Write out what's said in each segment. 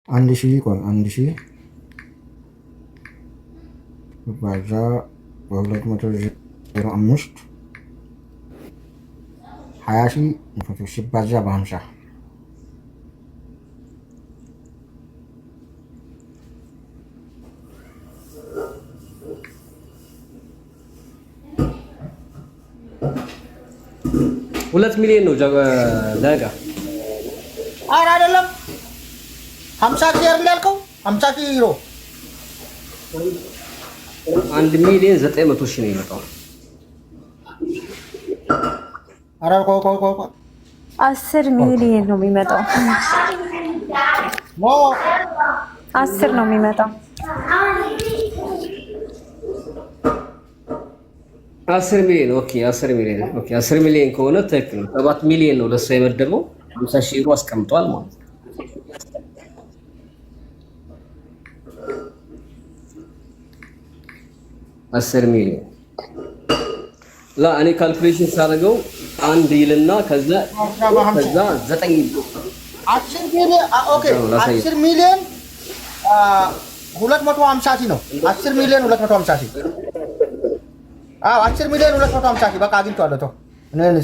1000 ባዛ በ205 20,000 ሲባዛ በ50 2 ሚሊዮን ነው ደቂቃ። ኧረ አይደለም 50 ሺህ እንዳልከው 50 ሺህ ዩሮ 1,900,000 ነው የሚመጣው። ኧረ ቆይ 10 ሚሊዮን ነው የሚመጣው። 10 ነው የሚመጣው። 10 ሚሊዮን ኦኬ። 10 ሚሊዮን ኦኬ። 10 ሚሊዮን ከሆነ ትክክል ነው። 7 ሚሊዮን ነው ለእሱ የመደበው 50 ሺህ ዩሮ አስቀምጧል ማለት ነው። አስር ሚሊዮን እኔ ካልኩሌሽን ሳደርገው አንድ ይልና ከዛ 9 10 ሚሊዮን ኦኬ 10 ሚሊዮን 250 ሺህ ነው። 10 ሚሊዮን 250 ሺህ 10 ሚሊዮን 250 ሺህ በቃ አግኝቼዋለሁ። ተው እኔን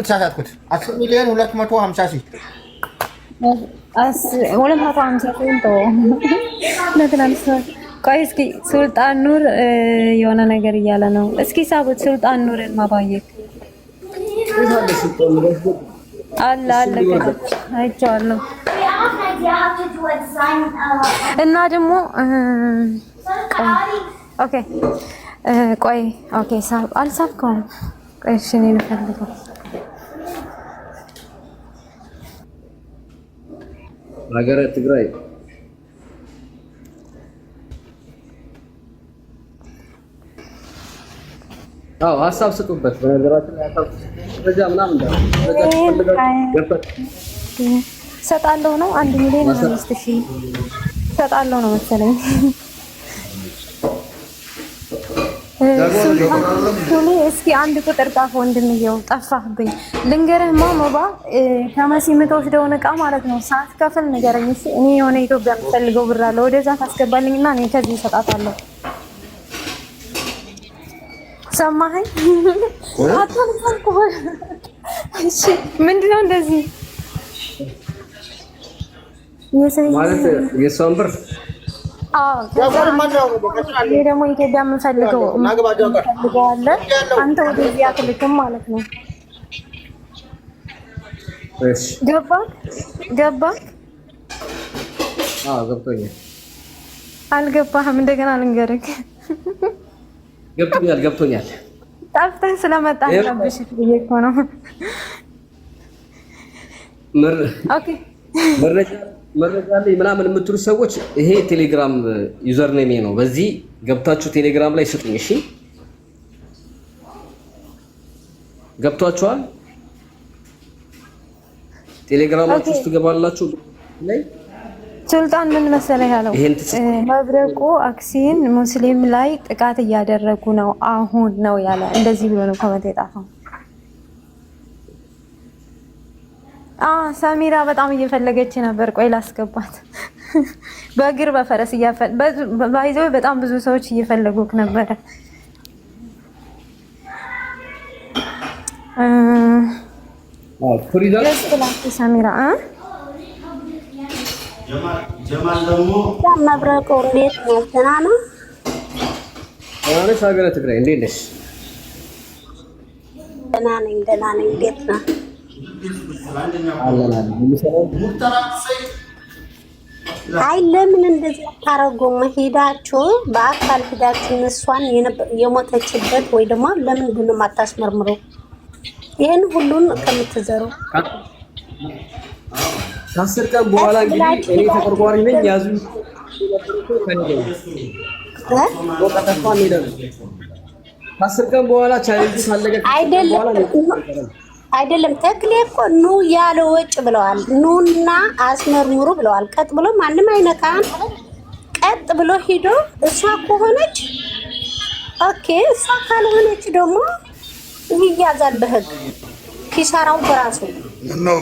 ተሳሳትኩት። 10 ሚሊዮን 250 ሺህ 250 ቆይ እስኪ ሱልጣን ኑር የሆነ ነገር እያለ ነው። እስኪ ሳቡት ሱልጣን ኑርን ማባየክ አለ አይቼዋለሁ። እና ደግሞ ኦኬ ቆይ ኦኬ ሳብ አልሳብከውም። ቆይ እሺ እኔ ልፈልገው ሀገረ ትግራይ ሀሳብ ስጡበት። በነገራችን ላይ ሀሳብ ደረጃ ምናምን ሰጣለሁ ነው 1 ሚሊዮን 5000 ሰጣለሁ ነው መሰለኝ። እስኪ አንድ ቁጥር ጣፍ ወንድምየው ጠፋህብኝ። ልንገርህማ ሞባ ከመሲ የምትወስደውን ዕቃ ማለት ነው ሳትከፍል ንገረኝ እሺ። እኔ የሆነ ኢትዮጵያ የምፈልገው ብር አለ ወደዛ ታስገባልኝና እኔ ከዚህ እሰጣታለሁ። ሰማኸኝ? አታልፈልኩ። እሺ ምንድነው እንደዚህ ማለት የሷን ብር? አዎ እኔ ደግሞ ኢትዮጵያ የምፈልገው አለ አንተ ወደዚህ አትልክም ማለት ነው። እሺ ገባህ? ገብቶኛል። አልገባህም? እንደገና ልንገርህ። ገብቶኛል። ጠፍተህ ስለመጣህ ጠብሽ ብዬሽ እኮ ነው። ኦኬ መረጃ ላይ ምናምን የምትሉ ሰዎች ይሄ ቴሌግራም ዩዘር ኔም ነው። በዚህ ገብታችሁ ቴሌግራም ላይ ስጡኝ። እሺ ገብቷችኋል? ቴሌግራማችሁ ውስጥ ገባላችሁ ላይ ሱልጣን ምን መሰለህ ያለው መብረቁ አክሲን ሙስሊም ላይ ጥቃት እያደረጉ ነው አሁን ነው ያለ። እንደዚህ ብሎ ነው ኮሜንት የጻፈው። ሰሚራ በጣም እየፈለገች ነበር። ቆይ ላስገባት። በእግር በፈረስ ባይዘው በጣም ብዙ ሰዎች እየፈለጉክ ነበረ። ሰሚራ ጀማል ደግሞ መብረቁ እንዴት ነው? ደህና ነው? አለሽ ሀገረ ትግራይ እንዴት ነሽ? ደህና ነኝ። እንዴት ነው? አይ ለምን እንደዚህ አታረጉም? ሄዳችሁ በአካል ሄዳችሁ እሷን የሞተችበት ወይ ደግሞ ለምንድን ነው የማታስመርምሩ? ይሄን ሁሉን ከምትዘሩ ከ10 ቀን በኋላ እንግዲህ እኔ ተቆርቋሪ ነኝ ያዙ ከ10 ቀን በኋላ ቻሌንጅ ካለቀ አይደለም ተክሌ እኮ ኑ ያለ ወጭ ብለዋል። ኑና አስመርምሩ ብለዋል። ቀጥ ብሎ ማንም አይነካም። ቀጥ ብሎ ሂዶ እሷ ከሆነች ኦኬ፣ እሷ ካልሆነች ደግሞ ይያዛል በህግ ኪሳራው በራሱ ነው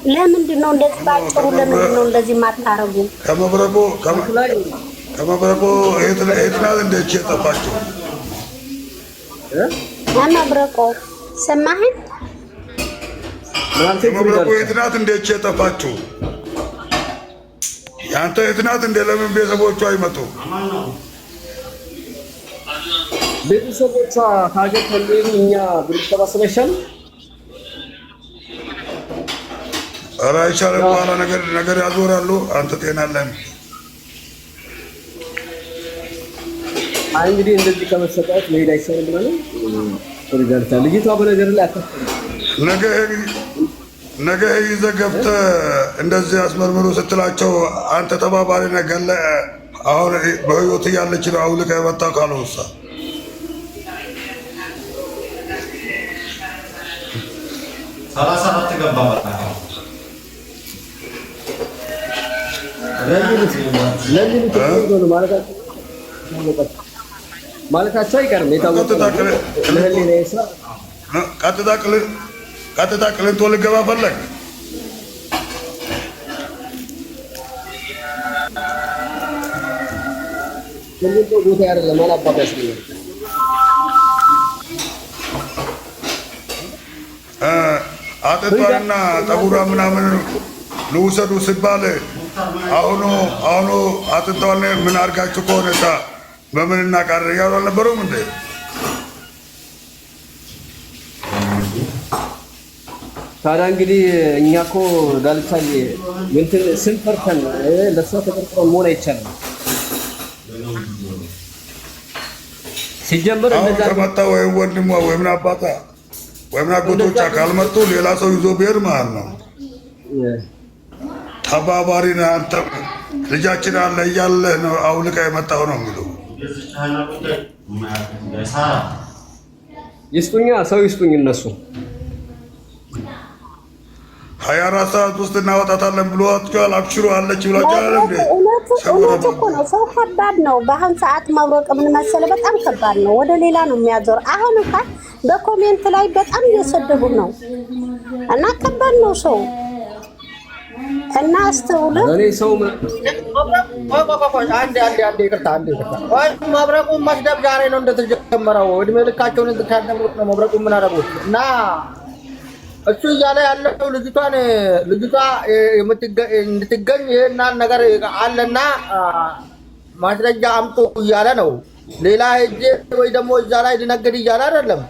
ለምንድን ነው እንደዚህ ባጭሩ? ለምንድን ነው እንደዚህ ማታረጉ? ከመብረቁ የትናት እንደች የጠፋችሁ ከመብረቁ ሰማኸኝ? ከመብረቁ የትናት እንደች የጠፋችሁ ያንተ የትናት እንደ ለምን ቤተሰቦቿ አይመጡ? ቤተሰቦቿ ከሀገር ከሌሉ እኛ ብር ተባስበሻል። ኧረ አይቻልም። በኋላ ነገር ያዞራሉ። አንተ ጤና አለን። እንግዲህ እንደዚህ ከመሰጣት መሄድ አይቻልም ብለን ሪዛልታ ልጅቷ በነገር ላይ አታስተምር። ነገ ይዘህ ገብተህ እንደዚህ አስመርምሩ ስትላቸው አንተ ተባባሪ ነገር ላይ አሁን በህይወት እያለች ነው አውልቀህ የመጣው ካልወሳ 34 ገባ ማለታቸው አይቀርም። ቀጥታ ቅልንጦ ልገባ ፈለግ ቅልንጦ ቦታ አይደለም አላባባ ያስገኛል። አጥንቷንና ጠጉሯ ምናምን ልውሰዱ ሲባል አሁኑ አጥንቷን ምን አድርጋችሁ ከሆነታ በምን እናቃረ ያሉ አልነበሩም እንዴ? ታዲያ እንግዲህ እኛ እኮ ዳልቻል እንትን ስንፈርተን ለሷ ተቀርጥሮ መሆን አይቻልም። ሲጀምር እንደዛ ከመጣ ወይም ወንድሟ ወይም አባታ ወይም አጎቶቿ ካልመጡ ሌላ ሰው ይዞ ብሄር ማለት ነው። ተባባሪ ነህ አንተ። ልጃችን አለ እያለህ ነው አውልቃ የመጣው ነው የሚለው። ይስጡኛ፣ ሰው ይስጡኝ። እነሱ 24 ሰዓት ውስጥ እናወጣታለን ብሏቸዋል። አብሽሩ አለች ብሏቸዋል። እውነት እኮ ነው። ሰው ከባድ ነው። በአሁን ሰዓት መብረቅ ምን መሰለህ፣ በጣም ከባድ ነው። ወደ ሌላ ነው የሚያዞር። አሁን እንኳን በኮሜንት ላይ በጣም እየሰደቡ ነው እና ከባድ ነው ሰው እና አስተውለ እኔ ሰው መብረቁ መስደብ ዛሬ ነው እንደተጀመረው። እድሜ ልካቸውን እንድታደምሩት ነው። መብረቁ ምን አደረጉት እና እሱ እያለ ያለው ልጅቷ እንድትገኝ ይሄና ነገር አለና ማስረጃ አምጡ እያለ ነው። ሌላ ሄጄ ወይ ደግሞ እዛ ላይ ሊነግድ እያለ አይደለም።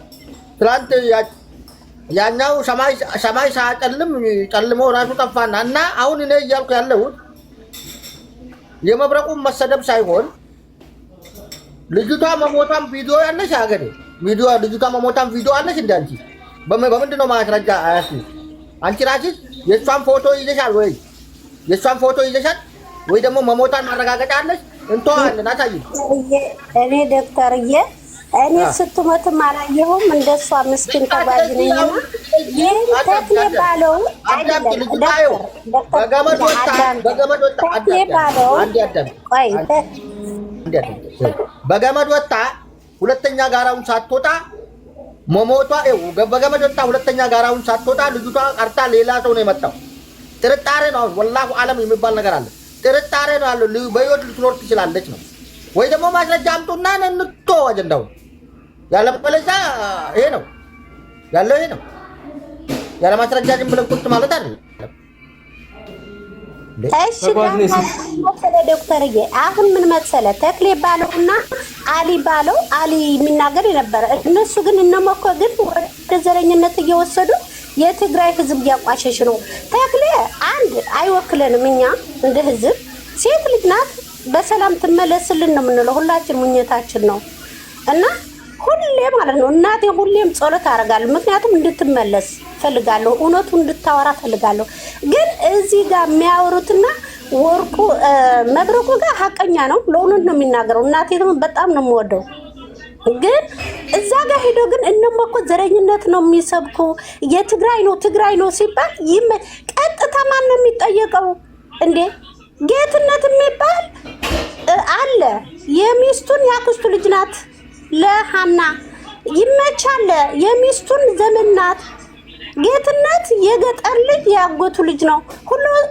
ትላንት ያኛው ሰማይ ሳጨልም ጨልሞ ራሱ ጠፋና እና አሁን እኔ እያልኩ ያለሁት የመብረቁን መሰደብ ሳይሆን ልጅቷ መሞታን ቪዲዮ ያለሽ አገሬ ቪዲዮ ልጅቷ መሞታን ቪዲዮ አለሽ እንደ አንቺ በምንድን ነው ማስረጃ? አንቺ ራስሽ የእሷን ፎቶ ይዘሻል ወይ? የእሷን ፎቶ ይዘሻል ወይ ደግሞ መሞታን ማረጋገጫ አለሽ? እንተዋለን አሳይኝ። እኔ ዶክተርዬ እኔ ስትሞትም አላየሁም። እንደሷ ምስኪን ተባጅ ነኝና ይሄን ተክሌ ባለው በገመድ ወጣ ሁለተኛ ጋራውን ሳትወጣ መሞቷ በገመድ ወጣ ሁለተኛ ጋራውን ሳትወጣ ልጅቷ ቀርታ ሌላ ሰው ነው የመጣው። ጥርጣሬ ነው። ወላሁ ዓለም የሚባል ነገር አለ። ጥርጣሬ ነው ያለው። በህይወት ልትኖር ትችላለች ነው ወይ ደግሞ ማስረጃ አምጡና እንቶ አጀንዳው ያለበለዚያ ይሄ ነው ያለው። ይሄ ነው ያለ ማስረጃ ዝም ብለን ቁጥ ማለት አይደለም። እሺ ዶክተርዬ አሁን ምን መሰለህ ተክሌ ባለውና አሊ ባለው አሊ የሚናገር የነበረ እነሱ ግን እነሞኮ ግን ወደ ዘረኝነት እየወሰዱ የትግራይ ህዝብ እያቋሸሽ ነው። ተክሌ አንድ አይወክለንም። እኛ እንደ ህዝብ ሴት ልጅ ናት፣ በሰላም ትመለስልን ነው የምንለው። ሁላችን ሙኝታችን ነው እና ሁሌ ማለት ነው እናቴ ሁሌም ጸሎት አደርጋለሁ። ምክንያቱም እንድትመለስ ፈልጋለሁ፣ እውነቱ እንድታወራ ፈልጋለሁ። ግን እዚህ ጋር የሚያወሩትና ወርቁ መብረቁ ጋር ሀቀኛ ነው፣ ለእውነት ነው የሚናገረው። እናቴ በጣም ነው የምወደው። ግን እዛ ጋር ሄዶ ግን እነሞኮ ዘረኝነት ነው የሚሰብኩ። ትግራይ ነው ሲባል ቀጥታ ማን ነው የሚጠየቀው እንዴ? ጌትነት የሚባል አለ። የሚስቱን ያክስቱ ልጅ ናት ለሃና ይመቻል። የሚስቱን ዘመን ናት ጌትነት የገጠር ልጅ ያጎቱ ልጅ ነው።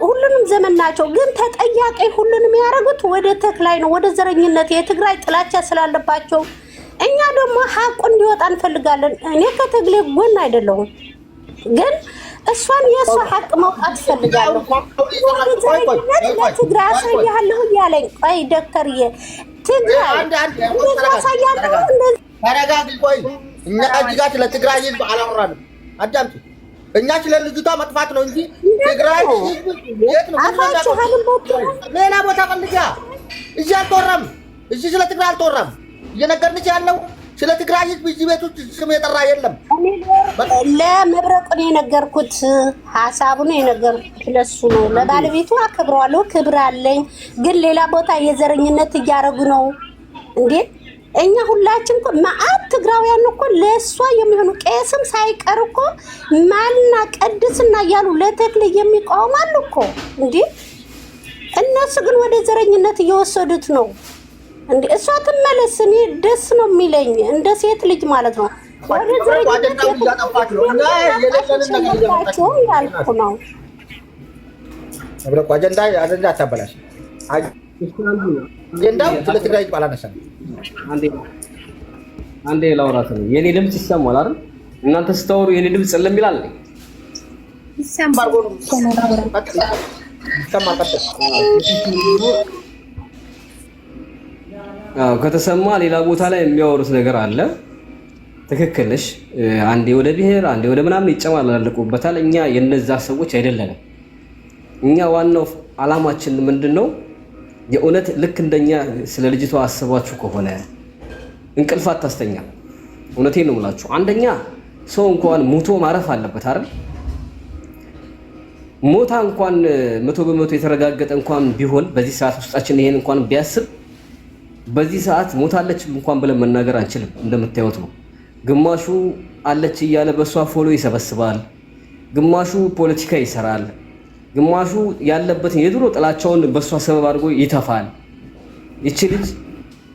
ሁሉንም ዘመን ናቸው። ግን ተጠያቂ ሁሉንም ያደረጉት ወደ ተክላይ ነው፣ ወደ ዘረኝነት የትግራይ ጥላቻ ስላለባቸው። እኛ ደግሞ ሀቁ እንዲወጣ እንፈልጋለን። እኔ ከትግሌ ጎን አይደለሁም፣ ግን እሷን የእሷ ሀቅ መውጣት እፈልጋለሁ። ወደ ዘረኝነት ለትግራይ አሳያለሁ እያለኝ ቆይ ዶክተርዬ ትግራይ አሳያለሁ እንደዚህ ተረጋጊ። ቆይ እኛ እዚህ ጋር ስለ ትግራይ ህዝብ አላወራንም። አዳምጪ። እኛ ስለ ልጅቷ መጥፋት ነው እንጂ ትግራይ የት ነው? ሌላ ቦታ ፈልጋ እዚህ አልተወራም። እዚህ ስለ ትግራይ አልተወራም። እየነገርንሽ ያለው ስለ ትግራይ ህዝብ እዚህ ቤት ውስጥ ስም የጠራ የለም። ለመብረቁ ነው የነገርኩት፣ ሀሳቡን የነገርኩት ለሱ ነው። ለባለቤቱ አከብረዋለሁ፣ ክብር አለኝ። ግን ሌላ ቦታ የዘረኝነት እያደረጉ ነው እንዴ? እኛ ሁላችን እኮ ማአት ትግራውያን እኮ ለሷ የሚሆኑ ቄስም ሳይቀር እኮ ማልና ቅድስና እያሉ ለተክል የሚቃወማሉ እኮ እንዴ። እነሱ ግን ወደ ዘረኝነት እየወሰዱት ነው እንዴ። እሷ ትመለስ፣ እኔ ደስ ነው የሚለኝ እንደ ሴት ልጅ ማለት ነው። ወደ ዘረኝነት ያልኩ ነው። አብረቁ አጀንዳ አታበላሽ። አጀንዳው ስለ ትግራይ ባላነሳም አንዴ ላውራት ነው። የኔ ድምጽ ይሰማል አይደል? እናንተ ስታወሩ የኔ ድምጽ ጸለም ይላል ይሰማል። ከተሰማ ሌላ ቦታ ላይ የሚያወሩት ነገር አለ። ትክክል ነሽ። አንዴ ወደ ብሔር አንዴ ወደ ምናምን ይጨማላለቁበታል። እኛ የነዛ ሰዎች አይደለንም። እኛ ዋናው አላማችን ምንድነው? የእውነት ልክ እንደኛ ስለ ልጅቷ አስባችሁ ከሆነ እንቅልፍ አታስተኛ። እውነቴን ነው የምላችሁ። አንደኛ ሰው እንኳን ሞቶ ማረፍ አለበት አይደል? ሞታ እንኳን 100% የተረጋገጠ እንኳን ቢሆን በዚህ ሰዓት ውስጣችን ይሄን እንኳን ቢያስብ በዚህ ሰዓት ሞታለች እንኳን ብለን መናገር አንችልም። እንደምታዩት ነው። ግማሹ አለች እያለ በሷ ፎሎ ይሰበስባል፣ ግማሹ ፖለቲካ ይሰራል፣ ግማሹ ያለበትን የድሮ ጥላቻውን በሷ ሰበብ አድርጎ ይተፋል። ይቺ ልጅ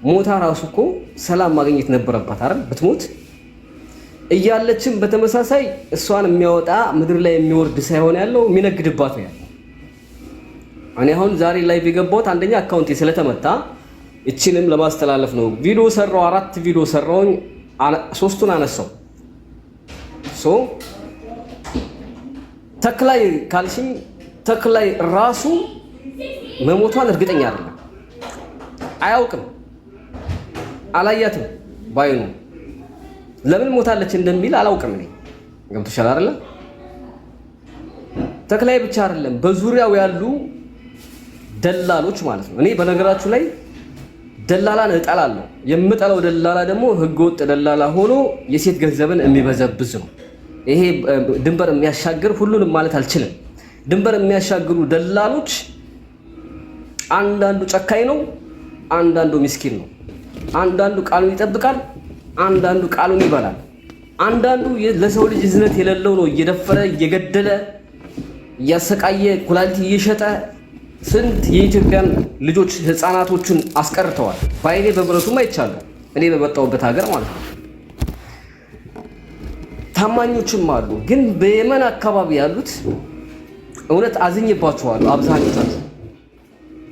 ሞታ ራሱ እኮ ሰላም ማግኘት ነበረባት አይደል? ብትሞት እያለችም በተመሳሳይ እሷን የሚያወጣ ምድር ላይ የሚወርድ ሳይሆን ያለው የሚነግድባት ነው ያለው። እኔ አሁን ዛሬ ላይቭ የገባሁት አንደኛ አካውንቴ ስለተመታ እቺንም ለማስተላለፍ ነው። ቪዲዮ ሰራው፣ 4 ቪዲዮ ሰራውኝ፣ 3ቱን አነሳው። ተክላይ ካልሽኝ ተክላይ ራሱ መሞቷን እርግጠኛ አይደለም፣ አያውቅም፣ አላያትም ባይኑ። ለምን ሞታለች እንደሚል አላውቅም። እኔ ገብቶሻል አይደለ? ተክላይ ብቻ አይደለም በዙሪያው ያሉ ደላሎች ማለት ነው። እኔ በነገራችሁ ላይ ደላላን እጠላለሁ። የምጠላው ደላላ ደግሞ ህገወጥ ደላላ ሆኖ የሴት ገንዘብን የሚበዘብዝ ነው። ይሄ ድንበር የሚያሻግር ሁሉንም ማለት አልችልም። ድንበር የሚያሻግሩ ደላሎች አንዳንዱ ጨካኝ ነው፣ አንዳንዱ ምስኪን ነው። አንዳንዱ ቃሉን ይጠብቃል፣ አንዳንዱ ቃሉን ይበላል። አንዳንዱ ለሰው ልጅ እዝነት የሌለው ነው። እየደፈረ እየገደለ እያሰቃየ ኩላሊት እየሸጠ ስንት የኢትዮጵያን ልጆች ህፃናቶችን አስቀርተዋል። ባይኔ በብረቱም አይቻለሁ፣ እኔ በመጣሁበት ሀገር ማለት ነው። ታማኞችም አሉ። ግን በየመን አካባቢ ያሉት እውነት አዝኝባቸዋለሁ። አብዛኞቻችሁ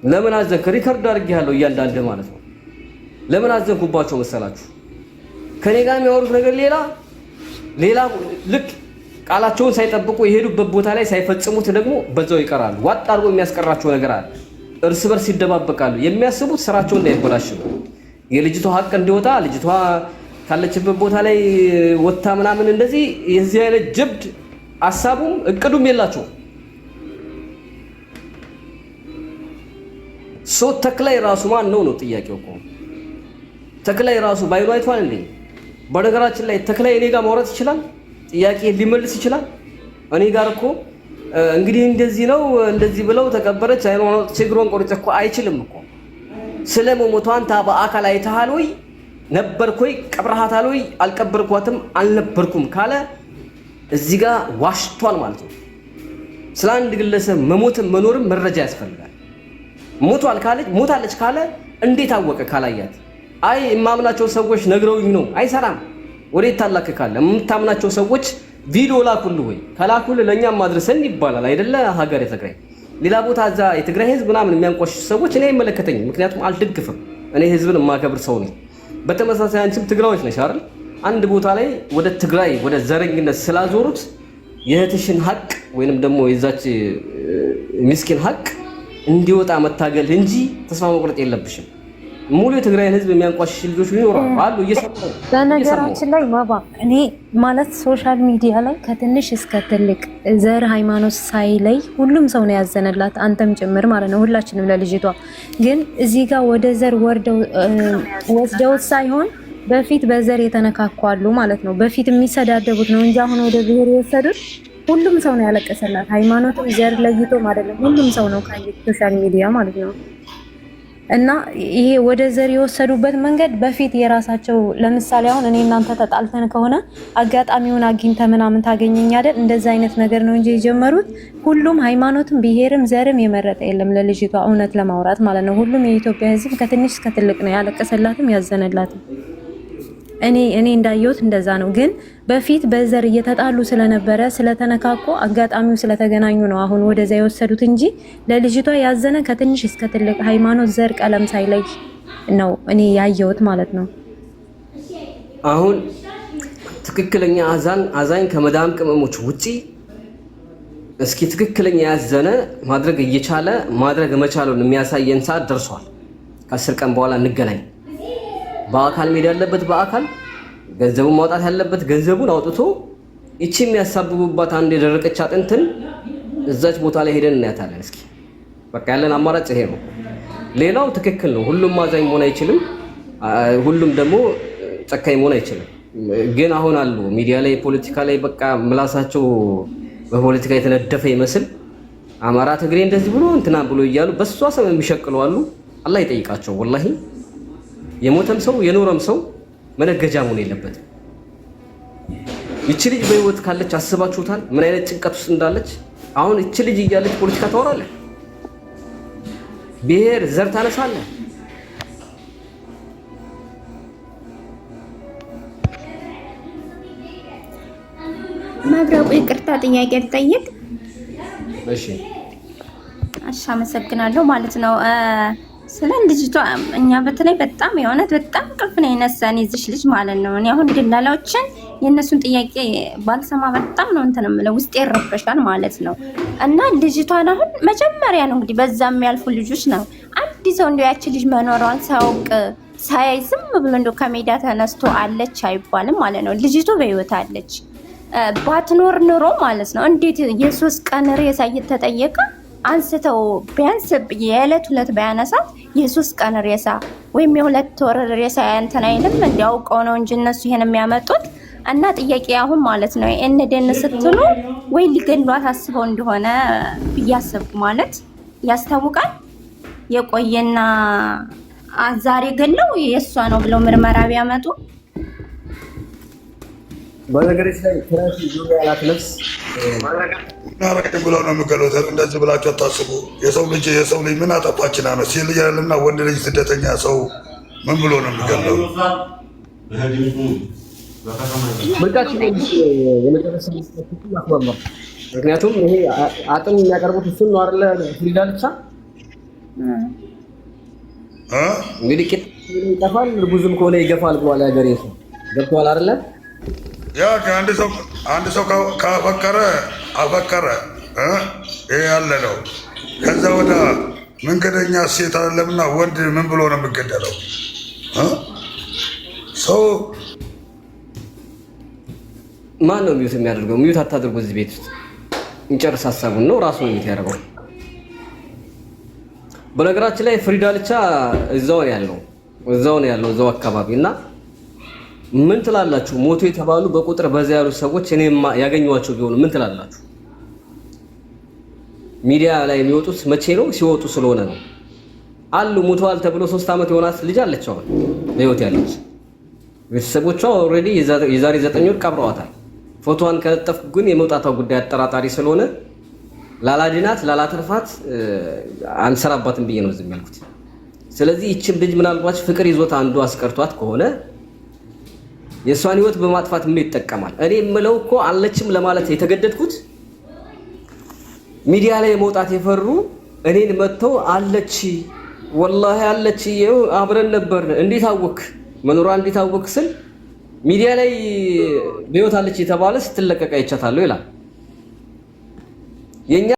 ለምን አዘንክ? ሪከርድ አድርጌያለሁ እያንዳንድ ማለት ነው። ለምን አዘንኩባቸው መሰላችሁ? ከኔ ጋር የሚያወሩት ነገር ሌላ ልክ ቃላቸውን ሳይጠብቁ የሄዱበት ቦታ ላይ ሳይፈጽሙት ደግሞ በዛው ይቀራሉ። ዋጥ አድርጎ የሚያስቀራቸው ነገር አለ። እርስ በርስ ይደባበቃሉ። የሚያስቡት ስራቸው እንዳይበላሽ ነው። የልጅቷ ሀቅ እንዲወጣ ልጅቷ ካለችበት ቦታ ላይ ወጣ ምናምን እንደዚህ የዚህ አይነት ጀብድ ሐሳቡም እቅዱም የላቸው። ተክላይ ራሱ ማን ነው ጥያቄው እኮ። ተክላይ ራሱ ባይሉ አይቷል እንዴ? በነገራችን ላይ ተክላይ እኔ ጋር ማውራት ይችላል፣ ጥያቄ ሊመልስ ይችላል። እኔ ጋር እኮ እንግዲህ እንደዚህ ነው እንደዚህ ብለው ተቀበረች ሃይማኖት ችግሮን ቆርጬ እኮ አይችልም እኮ። ስለ መሞቷን በአካል አይተሃል ወይ ነበርኩ ወይ ቀብረሃታል ወይ አልቀበርኳትም አልነበርኩም ካለ እዚህ ጋር ዋሽቷል ማለት ነው። ስለ አንድ ግለሰብ መሞትም መኖርም መረጃ ያስፈልጋል። ሞቷል ካለች ሞታለች ካለ እንዴት አወቀ ካላያት? አይ የማምናቸው ሰዎች ነግረውኝ ነው። አይሰራም። ወዴት ታላከካለ? የምታምናቸው ሰዎች ቪዲዮ ላኩልህ ወይ ከላኩልህ ለእኛም ማድረሰን ይባላል አይደለ? ሀገር የትግራይ ሌላ ቦታ እዛ የትግራይ ህዝብ ምናምን የሚያንቋሽሽ ሰዎች እኔ አይመለከተኝም። ምክንያቱም አልደግፍም። እኔ ህዝብን የማከብር ሰው ነኝ። በተመሳሳይ አንቺም ትግራዮች ነሽ አይደል? አንድ ቦታ ላይ ወደ ትግራይ ወደ ዘረኝነት ስላዞሩት የእህትሽን ሀቅ ወይንም ደግሞ የዛች ምስኪን ሀቅ እንዲወጣ መታገል እንጂ ተስፋ መቁረጥ የለብሽም። ሙሉ የትግራይን ህዝብ የሚያንቋሽሽ ልጆች ይኖራሉ አሉ እየሰሙ። በነገራችን ላይ ማባ እኔ ማለት ሶሻል ሚዲያ ላይ ከትንሽ እስከ ትልቅ ዘር ሃይማኖት ሳይለይ ሁሉም ሰው ነው ያዘነላት፣ አንተም ጭምር ማለት ነው። ሁላችንም ለልጅቷ ግን እዚህ ጋር ወደ ዘር ወስደውት ሳይሆን በፊት በዘር የተነካኳሉ ማለት ነው። በፊት የሚሰዳደቡት ነው እንጂ አሁን ወደ ብሔር የወሰዱት ሁሉም ሰው ነው ያለቀሰላት። ሃይማኖትም ዘር ለይቶም አይደለም፣ ሁሉም ሰው ነው ካየት ሶሻል ሚዲያ ማለት ነው። እና ይሄ ወደ ዘር የወሰዱበት መንገድ በፊት የራሳቸው ለምሳሌ አሁን እኔ እናንተ ተጣልተን ከሆነ አጋጣሚውን አግኝተ ምናምን ታገኘኝ አይደል? እንደዛ አይነት ነገር ነው እንጂ የጀመሩት ሁሉም ሃይማኖትም ብሔርም ዘርም የመረጠ የለም ለልጅቷ እውነት ለማውራት ማለት ነው። ሁሉም የኢትዮጵያ ህዝብ ከትንሽ እስከ ትልቅ ነው ያለቀሰላትም ያዘነላትም። እኔ እንዳየሁት እንደዛ ነው። ግን በፊት በዘር እየተጣሉ ስለነበረ ስለተነካኮ አጋጣሚው ስለተገናኙ ነው አሁን ወደዛ የወሰዱት እንጂ ለልጅቷ ያዘነ ከትንሽ እስከ ትልቅ ሃይማኖት፣ ዘር፣ ቀለም ሳይለይ ነው እኔ ያየሁት ማለት ነው። አሁን ትክክለኛ አዛኝ ከመዳም ቅመሞች ውጪ እስኪ ትክክለኛ ያዘነ ማድረግ እየቻለ ማድረግ መቻሉን የሚያሳየን ሰዓት ደርሷል። ከ10 ቀን በኋላ እንገናኝ። በአካል ሜዳ ያለበት በአካል ገንዘቡን ማውጣት ያለበት ገንዘቡን አውጥቶ እቺ የሚያሳብቡባት አንድ የደረቀች አጥንትን እዛች ቦታ ላይ ሄደን እናያታለን። እስኪ በቃ ያለን አማራጭ ይሄ ነው። ሌላው ትክክል ነው። ሁሉም አዛኝ መሆን አይችልም። ሁሉም ደግሞ ጨካኝ መሆን አይችልም። ግን አሁን አሉ ሚዲያ ላይ ፖለቲካ ላይ በቃ ምላሳቸው በፖለቲካ የተነደፈ ይመስል አማራ ትግሬ እንደዚህ ብሎ እንትና ብሎ እያሉ በሷ ሰው የሚሸቅሉ አሉ። አላህ ይጠይቃቸው ወላሂ። የሞተም ሰው የኖረም ሰው መነገጃ መሆን የለበትም። ይቺ ልጅ በህይወት ካለች አስባችሁታል ምን አይነት ጭንቀት ውስጥ እንዳለች? አሁን ይቺ ልጅ እያለች ፖለቲካ ታወራለህ፣ ብሔር ዘር ታነሳለህ። መብረቁ ይቅርታ ጥያቄ ልጠይቅ? እሺ አመሰግናለሁ ማለት ነው። ስለ ልጅቷ እኛ በተለይ በጣም የሆነት በጣም ቅልፍ ነው የነሳን ይዝሽ ልጅ ማለት ነው። እኔ አሁን ድላላዎችን የእነሱን ጥያቄ ባልሰማ በጣም ነው እንትን የምለው ውስጤ ይረበሻል ማለት ነው። እና ልጅቷን አሁን መጀመሪያ ነው እንግዲህ በዛ የሚያልፉ ልጆች ነው አንድ ሰው እንደው ያቺ ልጅ መኖሯን ሳያውቅ ሳያይ ዝም ብሎ እንደው ከሜዳ ተነስቶ አለች አይባልም ማለት ነው። ልጅቱ በህይወት አለች። ባትኖር ኑሮ ማለት ነው እንዴት የ3 ቀን ሬሳ እየተጠየቀ አንስተው ቢያንስ የዕለት ሁለት ባያነሳት የ3 ቀን ሬሳ ወይም የ2 ወር ሬሳ እንትን አይልም። እንዲያውቀው ነው እንጂ እነሱ ይሄን የሚያመጡት። እና ጥያቄ አሁን ማለት ነው እንደነ ስትሉ ወይ ሊገሏት አስበው እንደሆነ ብያሰብኩ ማለት ያስታውቃል። የቆየና ዛሬ ገለው የሷ ነው ብለው ምርመራ ቢያመጡ በነገራችን ላይ ትራፊ ዙሪያ ያላት ነፍስ ናረክ ብሎ ነው የሚገሉት። እንደዚህ ብላችሁ አታስቡ። የሰው ልጅ ምን አጠፋችና ነው? ሴት ልጅ ያለና ወንድ ልጅ ስደተኛ ሰው ምን ብሎ ነው የሚገለው? ምርጫችን የመጨረሻ ያስባል። ምክንያቱም ይሄ አጥም የሚያቀርቡት እሱን ነው አይደለ? ፍሪዳ ልቻ እንግዲህ ቂጥ ይጠፋል ብዙም ከሆነ ይገፋል ብሏል ያገሬ ሰው። ገብቷል አይደለ? ያ አንድ ሰው ካፈቀረ ይሄ ያለ ነው። ከዛ ወደ መንገደኛ ሴት አይደለምና ወንድ ምን ብሎ ነው የሚገደለው? ሰው ማን ነው ሚዩት የሚያደርገው? ሚዩት አታድርጉ። እዚህ ቤት ውስጥ እንጨርስ ሀሳቡን ነው ራሱ ነው ሚዩት ያደርገው። በነገራችን ላይ ፍሪዳ ልቻ እዛው ነው ያለው እዛው አካባቢ እና ምን ትላላችሁ? ሞቶ የተባሉ በቁጥር በዛ ያሉ ሰዎች እኔም ያገኘዋቸው ቢሆኑ ምን ትላላችሁ? ሚዲያ ላይ የሚወጡት መቼ ነው? ሲወጡ ስለሆነ ነው አሉ። ሞተዋል ተብሎ 3 ዓመት የሆናት ልጅ አለች አሁን በህይወት ያለች። ቤተሰቦቿ ኦልሬዲ የዛሬ 9 ወር ቀብረዋታል። ፎቶዋን ከለጠፍኩ ግን የመውጣቷ ጉዳይ አጠራጣሪ ስለሆነ ላላድናት ላላተርፋት አንሰራባትም ብዬ ነው ዝም ያልኩት። ስለዚህ ይህችን ልጅ ምናልባት ፍቅር ይዞት አንዱ አስቀርቷት ከሆነ የእሷን ህይወት በማጥፋት ምን ይጠቀማል? እኔ የምለው እኮ አለችም ለማለት የተገደድኩት ሚዲያ ላይ መውጣት የፈሩ እኔን መጥተው አለች ወላሂ አለች አብረን ነበር እንዴት አወክ መኖሯ እንዴት አወክ ስል ሚዲያ ላይ በህይወት አለች የተባለ ስትለቀቅ አይቻታለሁ ይላል።